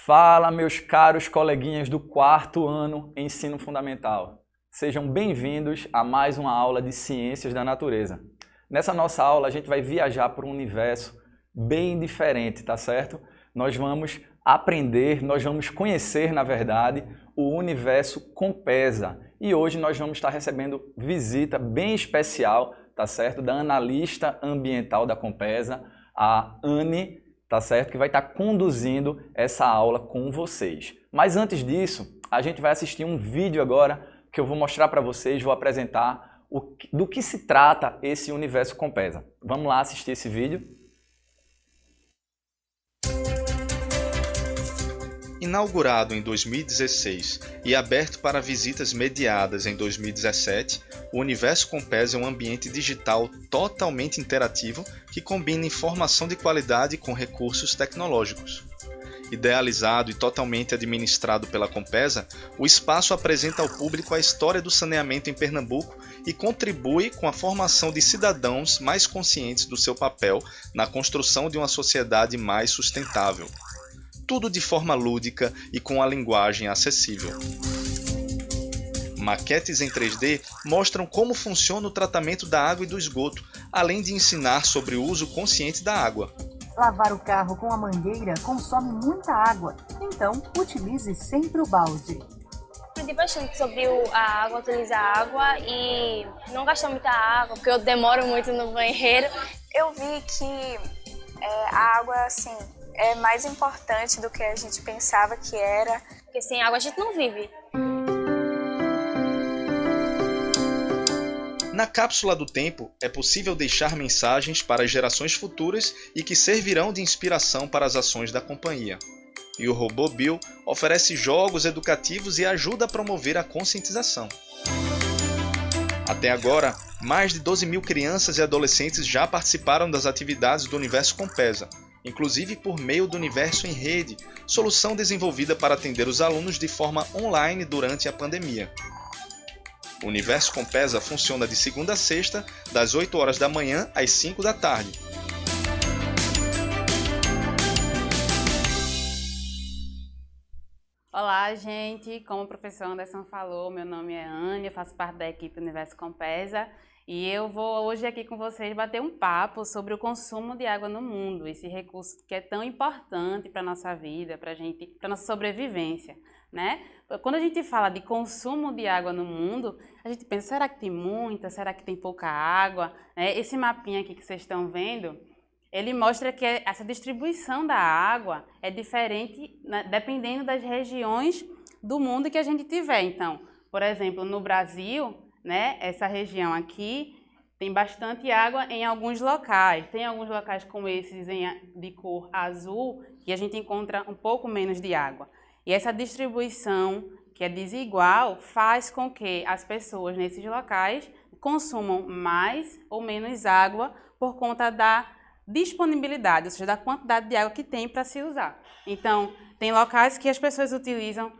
Fala, meus caros coleguinhas do quarto ano Ensino Fundamental. Sejam bem-vindos a mais uma aula de Ciências da Natureza. Nessa nossa aula, a gente vai viajar para um universo bem diferente, tá certo? Nós vamos aprender, nós vamos conhecer, na verdade, o universo Compesa. E hoje nós vamos estar recebendo visita bem especial, tá certo? Da analista ambiental da Compesa, a Anne, tá certo? Que vai estar conduzindo essa aula com vocês. Mas antes disso, a gente vai assistir um vídeo agora que eu vou mostrar para vocês, vou apresentar do que se trata esse universo Compesa. Vamos lá assistir esse vídeo. Inaugurado em 2016 e aberto para visitas mediadas em 2017, o Universo Compesa é um ambiente digital totalmente interativo que combina informação de qualidade com recursos tecnológicos. Idealizado e totalmente administrado pela Compesa, o espaço apresenta ao público a história do saneamento em Pernambuco e contribui com a formação de cidadãos mais conscientes do seu papel na construção de uma sociedade mais sustentável. Tudo de forma lúdica e com a linguagem acessível. Maquetes em 3D mostram como funciona o tratamento da água e do esgoto, além de ensinar sobre o uso consciente da água. Lavar o carro com a mangueira consome muita água, então utilize sempre o balde. Aprendi bastante sobre a água, utilizar a água e não gastar muita água, porque eu demoro muito no banheiro. Eu vi que a água, assim, é mais importante do que a gente pensava que era. Porque sem água a gente não vive. Na cápsula do tempo, é possível deixar mensagens para as gerações futuras e que servirão de inspiração para as ações da companhia. E o robô Bill oferece jogos educativos e ajuda a promover a conscientização. Até agora, mais de 12 mil crianças e adolescentes já participaram das atividades do Universo Compesa, inclusive por meio do Universo em Rede, solução desenvolvida para atender os alunos de forma online durante a pandemia. O Universo Compesa funciona de segunda a sexta, das 8 horas da manhã às 5 da tarde. Olá, gente! Como o professor Anderson falou, meu nome é Anne, eu faço parte da equipe Universo Compesa e eu vou hoje aqui com vocês bater um papo sobre o consumo de água no mundo, esse recurso que é tão importante para a nossa vida, para a nossa sobrevivência, né? Quando a gente fala de consumo de água no mundo, a gente pensa, será que tem muita? Será que tem pouca água? Esse mapinha aqui que vocês estão vendo, ele mostra que essa distribuição da água é diferente, né, dependendo das regiões do mundo que a gente tiver. Então, por exemplo, no Brasil, né, essa região aqui tem bastante água em alguns locais. Tem alguns locais como esses de cor azul que a gente encontra um pouco menos de água. E essa distribuição, que é desigual, faz com que as pessoas nesses locais consumam mais ou menos água por conta da disponibilidade, ou seja, da quantidade de água que tem para se usar. Então, tem locais que as pessoas utilizam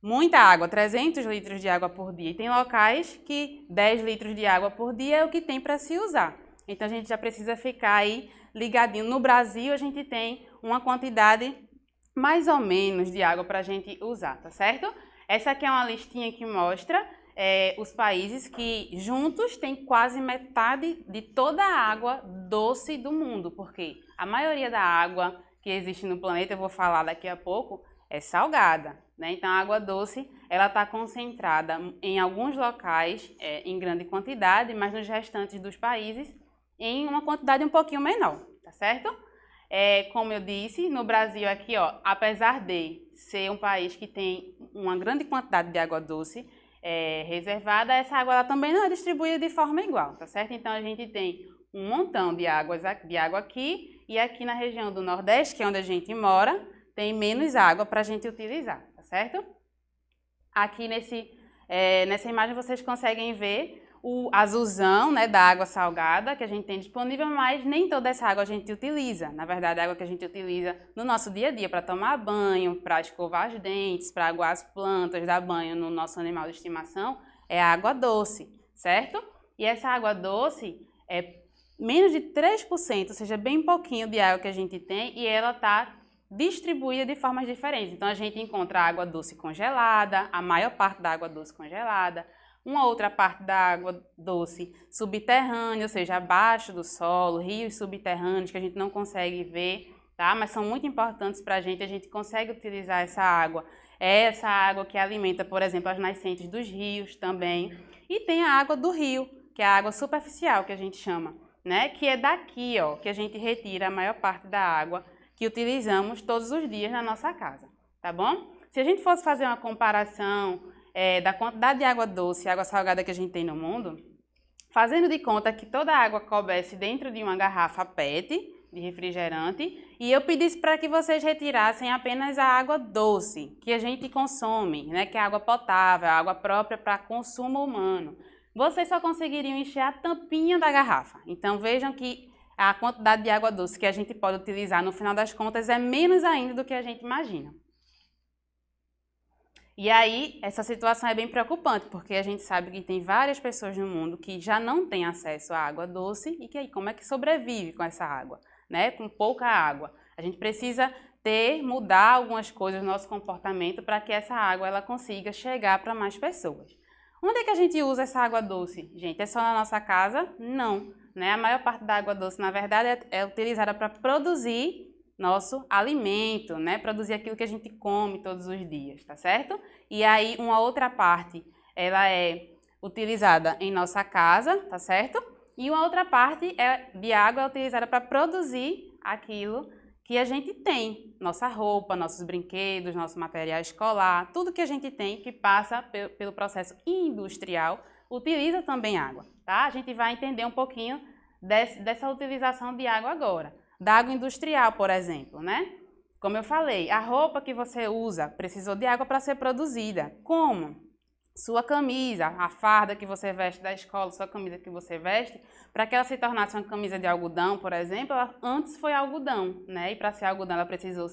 muita água, 300 litros de água por dia, e tem locais que 10 litros de água por dia é o que tem para se usar. Então, a gente já precisa ficar aí ligadinho. No Brasil, a gente tem uma quantidade mais ou menos de água para a gente usar, tá certo? Essa aqui é uma listinha que mostra os países que juntos têm quase metade de toda a água doce do mundo, porque a maioria da água que existe no planeta, eu vou falar daqui a pouco, é salgada, né? Então a água doce ela está concentrada em alguns locais em grande quantidade, mas nos restantes dos países em uma quantidade um pouquinho menor, tá certo? Como eu disse, no Brasil aqui, ó, apesar de ser um país que tem uma grande quantidade de água doce reservada, essa água ela também não é distribuída de forma igual, tá certo? Então a gente tem um montão de água aqui e aqui na região do Nordeste, que é onde a gente mora, tem menos água para a gente utilizar, tá certo? Aqui nessa imagem vocês conseguem ver o azulzão, né, da água salgada que a gente tem disponível, mas nem toda essa água a gente utiliza. Na verdade, a água que a gente utiliza no nosso dia a dia para tomar banho, para escovar os dentes, para aguar as plantas, dar banho no nosso animal de estimação, é a água doce, certo? E essa água doce é menos de 3%, ou seja, bem pouquinho de água que a gente tem, e ela está distribuída de formas diferentes. Então, a gente encontra a água doce congelada, a maior parte da água doce congelada, uma outra parte da água doce subterrânea, ou seja, abaixo do solo, rios subterrâneos que a gente não consegue ver, tá? Mas são muito importantes para a gente consegue utilizar essa água. É essa água que alimenta, por exemplo, as nascentes dos rios também. E tem a água do rio, que é a água superficial, que a gente chama, né? Que é daqui, ó, que a gente retira a maior parte da água que utilizamos todos os dias na nossa casa, tá bom? Se a gente fosse fazer uma comparação da quantidade de água doce e água salgada que a gente tem no mundo, fazendo de conta que toda a água coubesse dentro de uma garrafa PET de refrigerante e eu pedisse para que vocês retirassem apenas a água doce que a gente consome, né, que é água potável, água própria para consumo humano, vocês só conseguiriam encher a tampinha da garrafa. Então vejam que a quantidade de água doce que a gente pode utilizar no final das contas é menos ainda do que a gente imagina. E aí, essa situação é bem preocupante, porque a gente sabe que tem várias pessoas no mundo que já não têm acesso à água doce e que aí como é que sobrevive com essa água, né? Com pouca água. A gente precisa mudar algumas coisas no nosso comportamento para que essa água ela consiga chegar para mais pessoas. Onde é que a gente usa essa água doce? Gente, é só na nossa casa? Não, né? A maior parte da água doce, na verdade, é utilizada para produzir nosso alimento, né? Produzir aquilo que a gente come todos os dias, tá certo? E aí, uma outra parte, ela é utilizada em nossa casa, tá certo? E uma outra parte de água é utilizada para produzir aquilo que a gente tem, nossa roupa, nossos brinquedos, nosso material escolar, tudo que a gente tem que passa pelo processo industrial, utiliza também água, tá? A gente vai entender um pouquinho dessa utilização de água agora. Da água industrial, por exemplo, né? Como eu falei, a roupa que você usa precisou de água para ser produzida. Como? Sua camisa, a farda que você veste da escola, sua camisa que você veste, para que ela se tornasse uma camisa de algodão, por exemplo, ela antes foi algodão, né? E para ser algodão ela precisou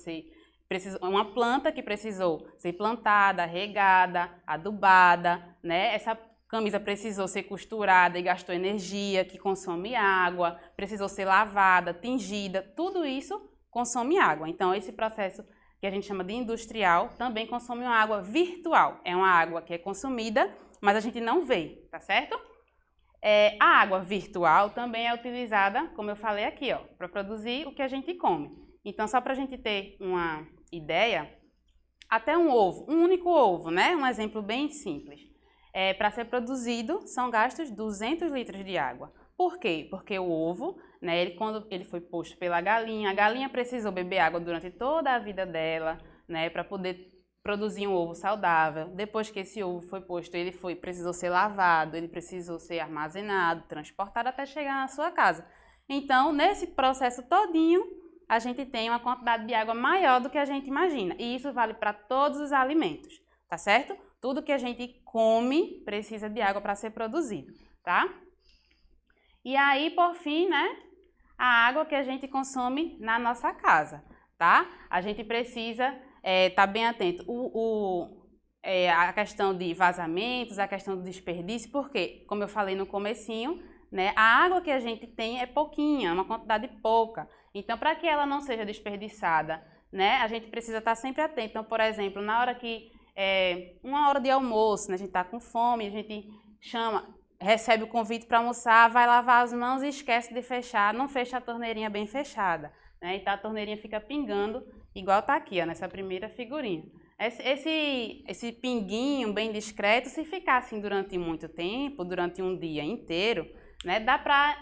uma planta que precisou ser plantada, regada, adubada, né? Essa camisa precisou ser costurada e gastou energia, que consome água, precisou ser lavada, tingida, tudo isso consome água. Então, esse processo que a gente chama de industrial também consome uma água virtual. É uma água que é consumida, mas a gente não vê, tá certo? A água virtual também é utilizada, como eu falei aqui, ó, para produzir o que a gente come. Então, só para a gente ter uma ideia, até um único ovo, né? Um exemplo bem simples. Para ser produzido, são gastos 200 litros de água. Por quê? Porque o ovo, né, quando ele foi posto pela galinha, a galinha precisou beber água durante toda a vida dela, né, para poder produzir um ovo saudável. Depois que esse ovo foi posto, ele precisou ser lavado, ele precisou ser armazenado, transportado até chegar na sua casa. Então, nesse processo todinho, a gente tem uma quantidade de água maior do que a gente imagina. E isso vale para todos os alimentos, tá certo? Tudo que a gente come precisa de água para ser produzido, tá? E aí, por fim, né, a água que a gente consome na nossa casa, tá? A gente precisa estar bem atento. A questão de vazamentos, a questão do desperdício, porque, como eu falei no comecinho, né, a água que a gente tem é pouquinha, uma quantidade pouca. Então, para que ela não seja desperdiçada, né, a gente precisa estar sempre atento. Então, por exemplo, na hora que uma hora de almoço, né, a gente está com fome, a gente recebe o convite para almoçar, vai lavar as mãos e esquece de fechar, não fecha a torneirinha bem fechada, né? Então a torneirinha fica pingando, igual está aqui, ó, nessa primeira figurinha. Esse pinguinho bem discreto, se ficar assim durante muito tempo, durante um dia inteiro, né, dá para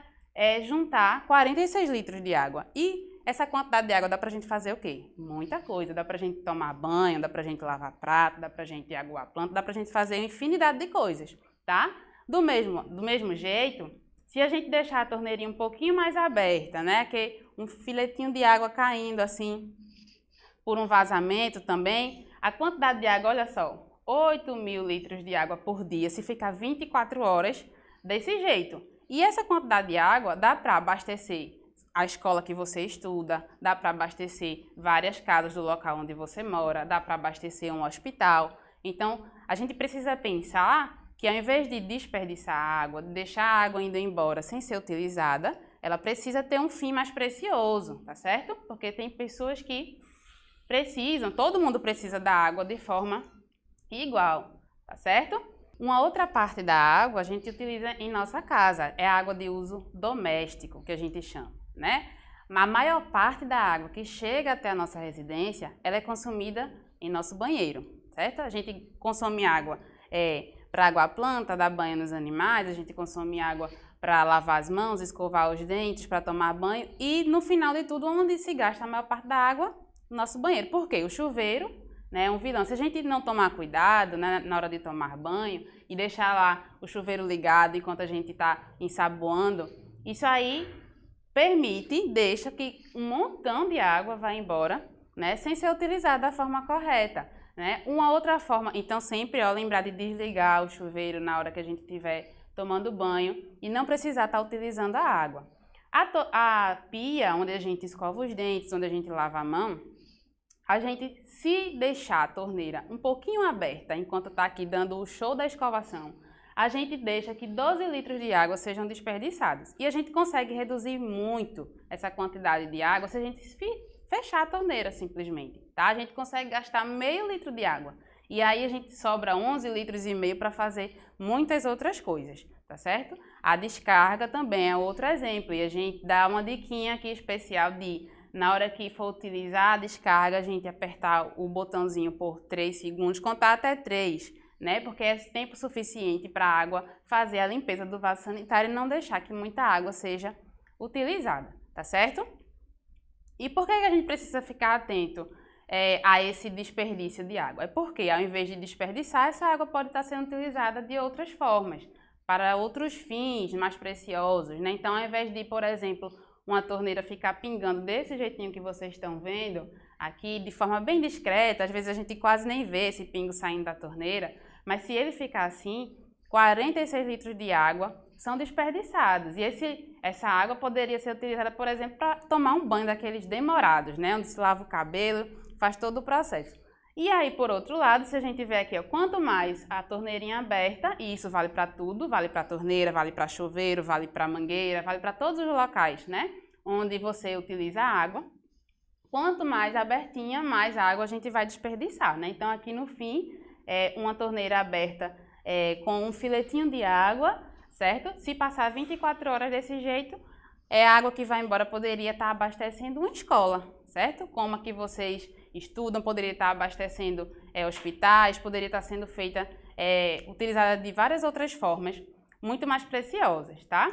juntar 46 litros de água. E essa quantidade de água dá pra gente fazer o quê? Muita coisa. Dá pra gente tomar banho, dá pra gente lavar prato, dá pra gente aguar a planta, dá pra gente fazer uma infinidade de coisas, tá? Do mesmo jeito, se a gente deixar a torneirinha um pouquinho mais aberta, né? Que um filetinho de água caindo assim por um vazamento também, a quantidade de água, olha só, 8.000 litros de água por dia, se ficar 24 horas desse jeito. E essa quantidade de água dá para abastecer a escola que você estuda, dá para abastecer várias casas do local onde você mora, dá para abastecer um hospital. Então, a gente precisa pensar que ao invés de desperdiçar água, de deixar a água indo embora sem ser utilizada, ela precisa ter um fim mais precioso, tá certo? Porque tem pessoas que todo mundo precisa da água de forma igual, tá certo? Uma outra parte da água a gente utiliza em nossa casa, é a água de uso doméstico, que a gente chama, né? A maior parte da água que chega até a nossa residência, ela é consumida em nosso banheiro, certo? A gente consome água para aguar a planta, dar banho nos animais, a gente consome água para lavar as mãos, escovar os dentes, para tomar banho e no final de tudo, onde se gasta a maior parte da água? No nosso banheiro. Por quê? O chuveiro, né, é um vilão. Se a gente não tomar cuidado, né, na hora de tomar banho e deixar lá o chuveiro ligado enquanto a gente está ensaboando, isso aí deixa que um montão de água vá embora, né, sem ser utilizada da forma correta, né? Uma outra forma, então sempre lembrar de desligar o chuveiro na hora que a gente estiver tomando banho e não precisar estar utilizando a água. A pia, onde a gente escova os dentes, onde a gente lava a mão, a gente, se deixar a torneira um pouquinho aberta enquanto está aqui dando o show da escovação, a gente deixa que 12 litros de água sejam desperdiçados. E a gente consegue reduzir muito essa quantidade de água se a gente fechar a torneira simplesmente, tá? A gente consegue gastar meio litro de água. E aí a gente sobra 11 litros e meio para fazer muitas outras coisas, tá certo? A descarga também é outro exemplo. E a gente dá uma diquinha aqui especial de, na hora que for utilizar a descarga, a gente apertar o botãozinho por 3 segundos, contar até 3, né? Porque é tempo suficiente para a água fazer a limpeza do vaso sanitário e não deixar que muita água seja utilizada, tá certo? E por que a gente precisa ficar atento a esse desperdício de água? É porque, ao invés de desperdiçar, essa água pode estar sendo utilizada de outras formas, para outros fins mais preciosos, né? Então, ao invés de, por exemplo, uma torneira ficar pingando desse jeitinho que vocês estão vendo, aqui de forma bem discreta, às vezes a gente quase nem vê esse pingo saindo da torneira, mas se ele ficar assim, 46 litros de água são desperdiçados. E essa água poderia ser utilizada, por exemplo, para tomar um banho daqueles demorados, né? Onde se lava o cabelo, faz todo o processo. E aí, por outro lado, se a gente vê aqui, ó, quanto mais a torneirinha aberta, e isso vale para tudo, vale para torneira, vale para chuveiro, vale para mangueira, vale para todos os locais, né? Onde você utiliza a água, quanto mais abertinha, mais água a gente vai desperdiçar, né? Então, aqui no fim, uma torneira aberta com um filetinho de água, certo? Se passar 24 horas desse jeito, a água que vai embora poderia estar abastecendo uma escola, certo? Como aqui vocês estudam, poderia estar abastecendo hospitais, poderia estar sendo feita, utilizada de várias outras formas, muito mais preciosas, tá?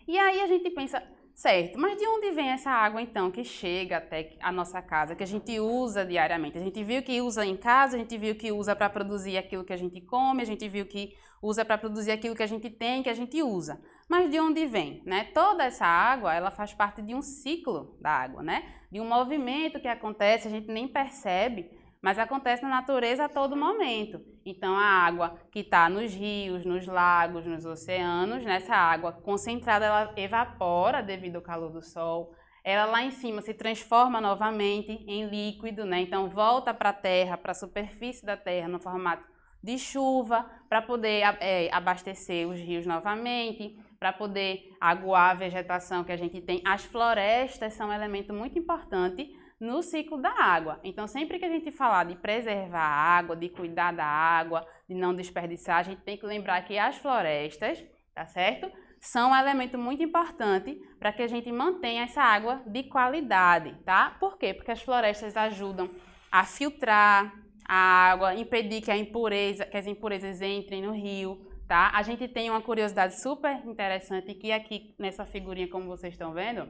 E aí a gente pensa, certo, mas de onde vem essa água então que chega até a nossa casa, que a gente usa diariamente? A gente viu que usa em casa, a gente viu que usa para produzir aquilo que a gente come, a gente viu que usa para produzir aquilo que a gente tem, que a gente usa. Mas de onde vem, né? Toda essa água, ela faz parte de um ciclo da água, né? De um movimento que acontece, a gente nem percebe, mas acontece na natureza a todo momento. Então, a água que está nos rios, nos lagos, nos oceanos, né? Essa água concentrada, ela evapora devido ao calor do sol. Ela lá em cima se transforma novamente em líquido, né? Então, volta para a terra, para a superfície da terra, no formato de chuva, para poder abastecer os rios novamente, para poder aguar a vegetação que a gente tem. As florestas são um elemento muito importante no ciclo da água. Então, sempre que a gente falar de preservar a água, de cuidar da água, de não desperdiçar, a gente tem que lembrar que as florestas, tá certo? São um elemento muito importante para que a gente mantenha essa água de qualidade, tá? Por quê? Porque as florestas ajudam a filtrar a água, impedir que as impurezas entrem no rio, tá? A gente tem uma curiosidade super interessante que aqui nessa figurinha, como vocês estão vendo,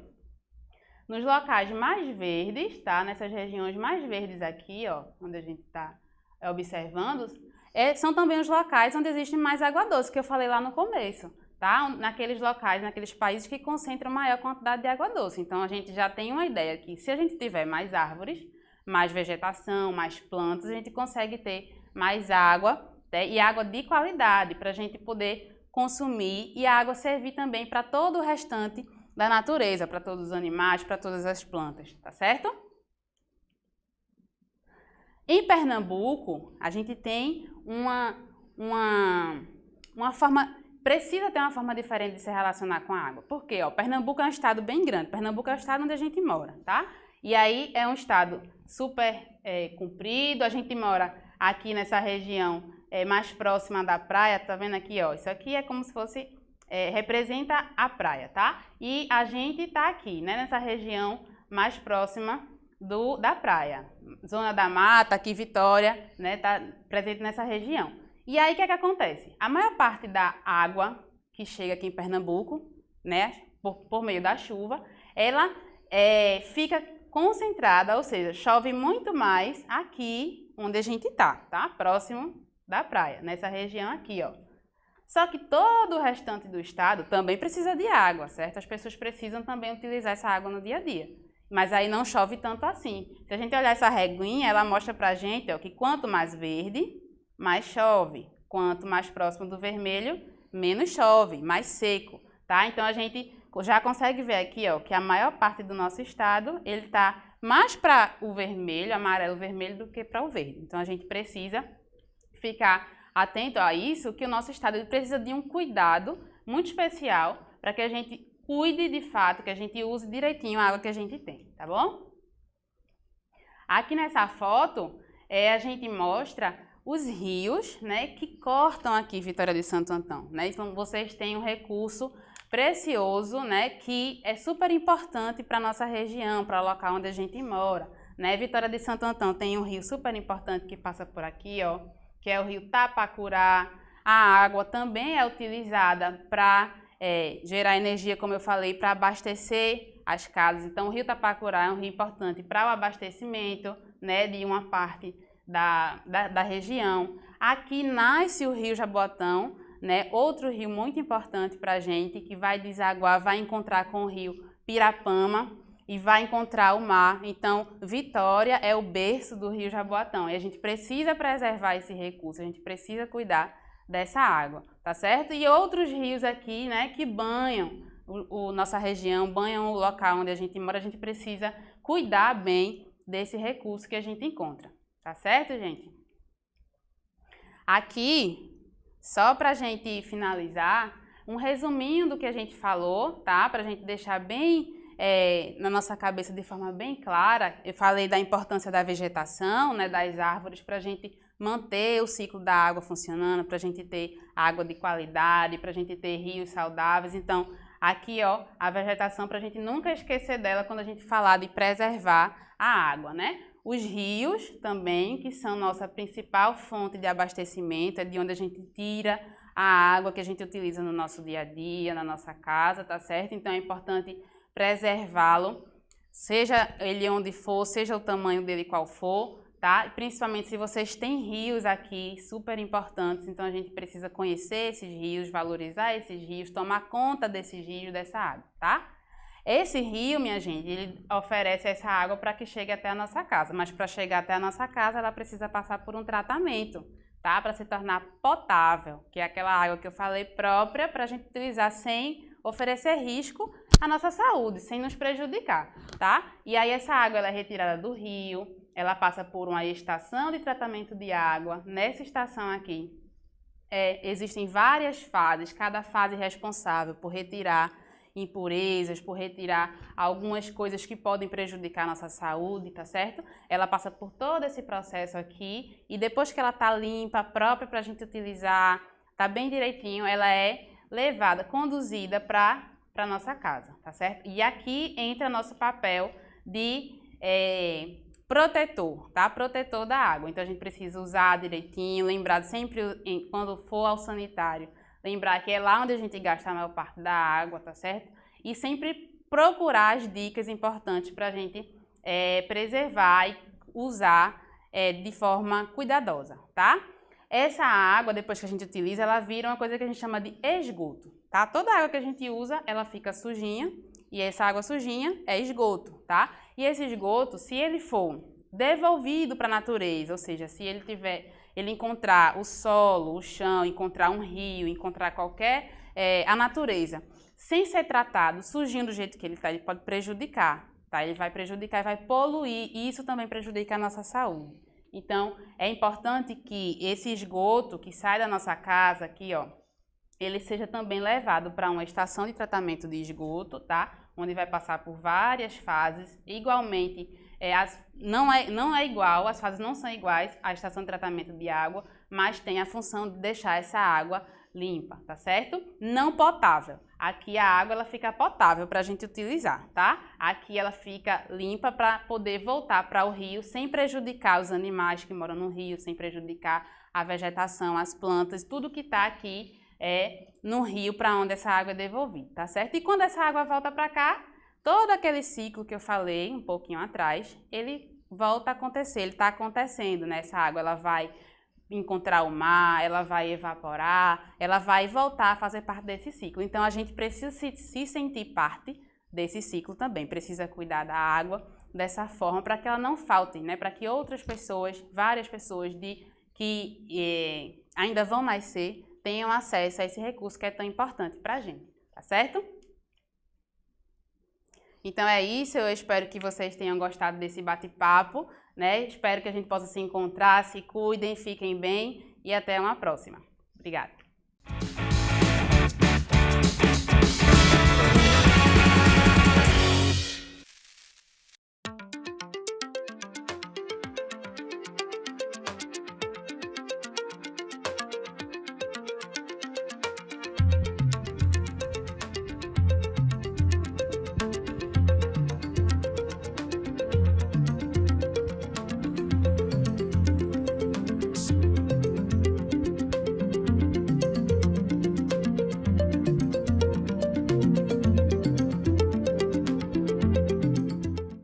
nos locais mais verdes, tá? Nessas regiões mais verdes aqui, ó, onde a gente está observando, são também os locais onde existe mais água doce, que eu falei lá no começo, tá? Naqueles locais, naqueles países que concentram maior quantidade de água doce. Então, a gente já tem uma ideia que se a gente tiver mais árvores, mais vegetação, mais plantas, a gente consegue ter mais água, né? E água de qualidade para a gente poder consumir e a água servir também para todo o restante da natureza, para todos os animais, para todas as plantas, tá certo? Em Pernambuco, a gente tem uma forma, precisa ter uma forma diferente de se relacionar com a água. Por quê? Pernambuco é um estado bem grande, Pernambuco é o estado onde a gente mora, tá? E aí é um estado super comprido, a gente mora aqui nessa região mais próxima da praia, tá vendo aqui, ó? Isso aqui é como se fosse, representa a praia, tá? E a gente tá aqui, né, nessa região mais próxima da praia. Zona da Mata, aqui Vitória, né, tá presente nessa região. E aí o que é que acontece? A maior parte da água que chega aqui em Pernambuco, né, por meio da chuva, ela fica concentrada, ou seja, chove muito mais aqui onde a gente tá? Próximo da praia, nessa região aqui, ó. Só que todo o restante do estado também precisa de água, certo? As pessoas precisam também utilizar essa água no dia a dia. Mas aí não chove tanto assim. Se a gente olhar essa reguinha, ela mostra pra gente, ó, que quanto mais verde, mais chove. Quanto mais próximo do vermelho, menos chove, mais seco, tá? Então a gente já consegue ver aqui, ó, que a maior parte do nosso estado, ele tá mais para o vermelho, amarelo, vermelho, do que para o verde. Então a gente precisa ficar atento a isso, que o nosso estado ele precisa de um cuidado muito especial para que a gente cuide de fato, que a gente use direitinho a água que a gente tem, tá bom? Aqui nessa foto, a gente mostra os rios, né, que cortam aqui Vitória de Santo Antão, né? Então vocês têm um recurso precioso, né, que é super importante para a nossa região, para o local onde a gente mora, né? Vitória de Santo Antão tem um rio super importante que passa por aqui, ó, que é o rio Tapacurá. A água também é utilizada para gerar energia, como eu falei, para abastecer as casas. Então, o rio Tapacurá é um rio importante para o abastecimento, né, de uma parte da região. Aqui nasce o rio Jaboatão, né, outro rio muito importante para a gente, que vai desaguar, vai encontrar com o rio Pirapama e vai encontrar o mar. Então, Vitória é o berço do rio Jaboatão e a gente precisa preservar esse recurso, a gente precisa cuidar dessa água, tá certo? E outros rios aqui, né, que banham nossa região, banham o local onde a gente mora, a gente precisa cuidar bem desse recurso que a gente encontra, tá certo, gente? Aqui, só para a gente finalizar, um resuminho do que a gente falou, tá? Para a gente deixar bem na nossa cabeça de forma bem clara. Eu falei da importância da vegetação, né, das árvores, para a gente manter o ciclo da água funcionando, para a gente ter água de qualidade, para a gente ter rios saudáveis. Então, aqui, ó, a vegetação, para a gente nunca esquecer dela quando a gente falar de preservar a água, né? Os rios também, que são nossa principal fonte de abastecimento, é de onde a gente tira a água que a gente utiliza no nosso dia a dia, na nossa casa, tá certo? Então é importante preservá-lo, seja ele onde for, seja o tamanho dele qual for, tá? Principalmente se vocês têm rios aqui, super importantes, então a gente precisa conhecer esses rios, valorizar esses rios, tomar conta desses rios, dessa água, tá? Esse rio, minha gente, ele oferece essa água para que chegue até a nossa casa, mas para chegar até a nossa casa, ela precisa passar por um tratamento, tá? Para se tornar potável, que é aquela água que eu falei própria para a gente utilizar sem oferecer risco à nossa saúde, sem nos prejudicar, tá? E aí essa água ela é retirada do rio, ela passa por uma estação de tratamento de água. Nessa estação aqui, existem várias fases, cada fase responsável por retirar impurezas, por retirar algumas coisas que podem prejudicar a nossa saúde, tá certo? Ela passa por todo esse processo aqui e depois que ela tá limpa, própria para a gente utilizar, tá bem direitinho, ela é levada, conduzida para nossa casa, tá certo? E aqui entra nosso papel de protetor, tá? Protetor da água. Então a gente precisa usar direitinho, lembrar sempre quando for ao sanitário, lembrar que é lá onde a gente gasta a maior parte da água, tá certo? E sempre procurar as dicas importantes para a gente preservar e usar de forma cuidadosa, tá? Essa água, depois que a gente utiliza, ela vira uma coisa que a gente chama de esgoto, tá? Toda água que a gente usa, ela fica sujinha e essa água sujinha é esgoto, tá? E esse esgoto, se ele for devolvido para a natureza, ou seja, se ele encontrar o solo, o chão, encontrar um rio, encontrar qualquer, a natureza, sem ser tratado, sujinho do jeito que ele está, ele pode prejudicar, tá? Ele vai prejudicar e vai poluir, e isso também prejudica a nossa saúde. Então, é importante que esse esgoto que sai da nossa casa aqui, ó, ele seja também levado para uma estação de tratamento de esgoto, tá? Onde vai passar por várias fases, igualmente, não é igual, as fases não são iguais à estação de tratamento de água, mas tem a função de deixar essa água limpa, tá certo? Não potável. Aqui a água ela fica potável para a gente utilizar, tá? Aqui ela fica limpa para poder voltar para o rio sem prejudicar os animais que moram no rio, sem prejudicar a vegetação, as plantas, tudo que está aqui no rio para onde essa água é devolvida, tá certo? E quando essa água volta para cá, todo aquele ciclo que eu falei um pouquinho atrás, ele volta a acontecer, ele está acontecendo, né? Essa água ela vai encontrar o mar, ela vai evaporar, ela vai voltar a fazer parte desse ciclo. Então, a gente precisa se sentir parte desse ciclo também, precisa cuidar da água dessa forma para que ela não falte, né? Para que outras pessoas, várias pessoas que ainda vão nascer, tenham acesso a esse recurso que é tão importante para a gente, tá certo? Então é isso, eu espero que vocês tenham gostado desse bate-papo, né? Espero que a gente possa se encontrar, se cuidem, fiquem bem e até uma próxima. Obrigada.